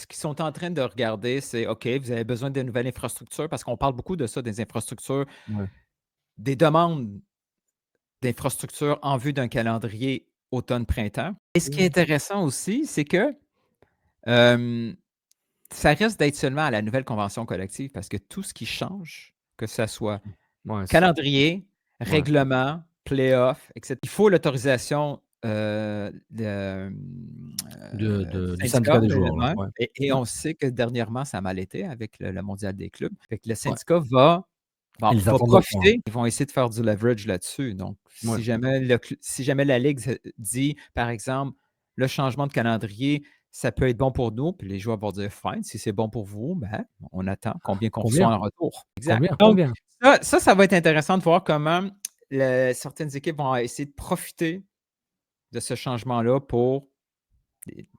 qu'ils sont en train de regarder, c'est OK, vous avez besoin de nouvelles infrastructures parce qu'on parle beaucoup de ça, des infrastructures, Ouais. des demandes d'infrastructures en vue d'un calendrier automne-printemps. Et ce qui est Mmh. intéressant aussi, c'est que, hem, ça risque d'être seulement à la nouvelle convention collective parce que tout ce qui change, que ça soit Ouais, c calendrier, ouais. règlement, playoff, et cetera. Il faut l'autorisation, Du du syndicat syndicat des joueurs, là, ouais, ouais. et Mmh. on sait que dernièrement, ça a mal été avec le mondial des clubs. Fait que le Ouais. syndicat Ils va attendent le point. profiter. Ils vont essayer de faire du leverage là-dessus. Donc Ouais. si jamais la ligue se dit, par exemple: «Le changement de calendrier, ça peut être bon pour nous», puis les joueurs vont dire: «Fine, si c'est bon pour vous, ben, on attend combien qu'on reçoit Combien? en retour». Exact. Combien? Donc Combien? ça va être intéressant de voir comment certaines équipes vont essayer de profiter de ce changement-là pour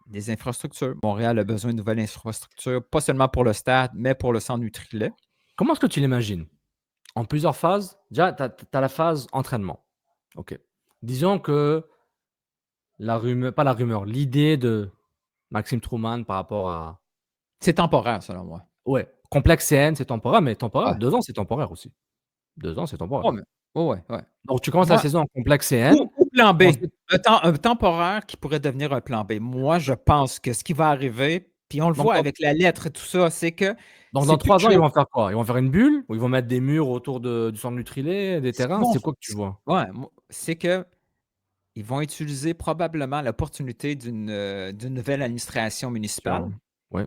des infrastructures. Montréal a besoin de nouvelles infrastructures, pas seulement pour le stade, mais pour le centre Nutrilait. Comment est-ce que tu l'imagines? En plusieurs phases? Déjà, tu as la phase entraînement. OK. Disons que la rumeur pas la rumeur, l'idée de Maxime Truman par rapport à C'est temporaire selon moi. ouais, complexe CN, c'est temporaire, mais temporaire, Ouais. 2 ans, c'est temporaire aussi. 2 ans, c'est temporaire. Ouais, mais ouais, ouais, ouais. Donc tu commences la Moi saison en complexe CN, ou plan B, ensuite un temporaire qui pourrait devenir un plan B. Moi, je pense que ce qui va arriver, puis on le donc voit dans avec la lettre et tout ça, c'est que donc c'est dans plus 3 ans, ils Joe. vont faire quoi? Ils vont faire une bulle? Ou ils vont mettre des murs autour du centre Nutrilait, des Ce qu'ils terrains? vont C'est f quoi que tu c vois? Ouais, moi, c'est qu'ils vont utiliser probablement l'opportunité d'une nouvelle administration Qui a municipale ouais.